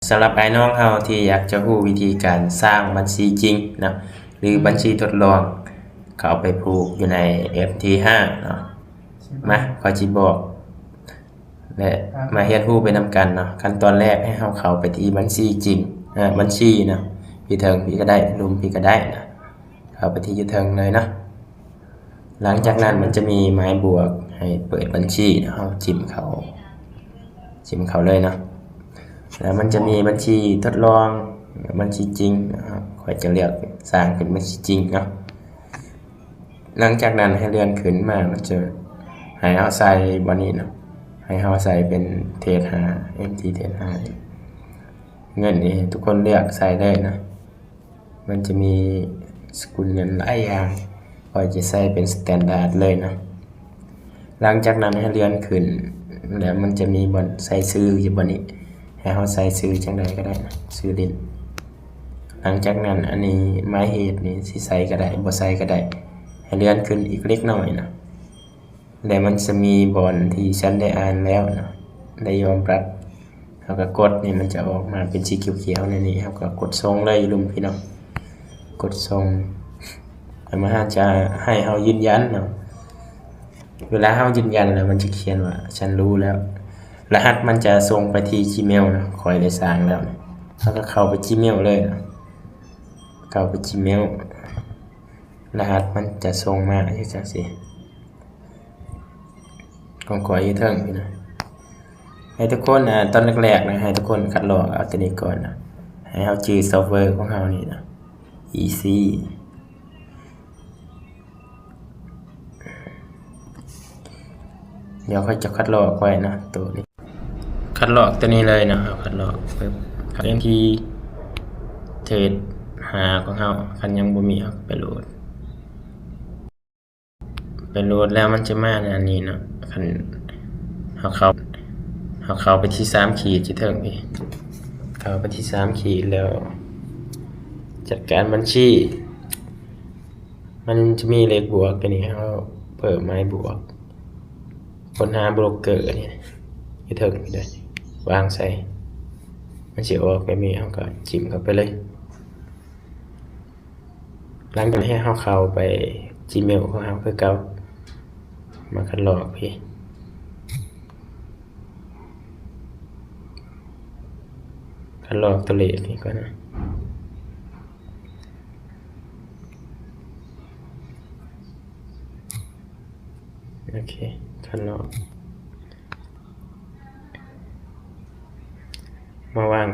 สำหรับไอ้น้องเฮาที่อยากจะรู้วิธีการสร้างบัญชีจริงเนาะหรือบัญชีทดลองเขาเอาไปผูกอยู่ใน FT5 เนาะมาขอจิบอกและมาเรียนรู้ไปนำกันเนาะขั้นตอนแรกให้เฮาเข้าไปที่บัญชีจริงบัญชีเนาะพี่เทิงพี่ก็ได้ลุมพี่ก็ได้นะเข้าไปที่ยูเทิงเลยเนาะหลังจากนั้นมันจะมีไม้บวกให้เปิดบัญชีเนาะเฮาจิ้มเขาเลยเนาะแล้วมันจะมีบัญชีทดลองบัญชีจริงนะครับค่อยจะเลือกสร้างเป็นบัญชีจริงเนาะหลังจากนั้นให้เลื่อนขึ้นมามันจะให้เอาใส่บนนี้เนาะให้เอาใส่เป็นเทส5 MT เทส5เงินนี้ทุกคนเลือกใส่ได้นะมันจะมีสกุลเงินหลายอย่างค่อยจะใส่เป็นสแตนดาร์ดเลยนะหลังจากนั้นให้เลื่อนขึ้นแล้วมันจะมีบนใส่ชื่ออยู่บนนี้ให้เขาใส่ซื้อจังใดก็ได้นะซื้อดินหลังจากนั้นอันนี้ไม้เหตุนี่สิใส่ก็ได้บ่ใส่ก็ได้ให้เลื่อนขึ้นอีกเล็กน้อยนะแล้วมันจะมีบอนที่ฉันได้อ่านแล้วนะได้ยอมรับเขาก็กดนี่มันจะออกมาเป็นสีเขียวๆในนี้เขาก็กดส่งเลยลุงพี่น้องกดส่งแล้วมันจะให้เขายืนยันเนาะเวลาเขายืนยันแล้วมันจะเขียนว่าฉันรู้แล้วรหัสมันจะส่งไปที่ Gmail นะคอยได้สร้างแล้วนะเขาก็เข้าไป Gmail เลยนะเข้าไป Gmail รหัสมันจะส่งมาอย่างจังซี่ของขออยู่เทิงพี่นะให้ทุกคนตอนแรกๆนะให้ทุกคนคัดลอกเอาตัวนี้ก่อนนะให้เฮาชื่อซอฟต์แวร์ของเฮานี่นะ easy เดี๋ยวค่อยจะคัดลอกไว้นะตัวนี้คัดลอกตัวนี้เลยนะครับคัดลอกปึ๊บคัด MT เทรด5ของเฮาคันยังบ่มีครับไปโหลดแล้วมันจะมาในอันนี้เนาะคันเฮาเข้าไปที่3ขีดที่เทิงพี่เข้าไปที่3ขีดแล้วจัดการบัญชีมันจะมีเลขบวกตัวนี้เฮาเพิ่มไม้บวกค้นหาโบรกเกอร์นี่ที่เทิงพี่ได้วางใส่มันสิออกแบบนี้เฮาก็จิ้มเข้าไปเลยหลังจากนั้นให้เฮาเข้าไป Gmail ของเฮาคือเก่ามาคัดลอกพี่คัดลอกตัวเลขนี่ก่อนนะโอเคคัดลอกมาวาง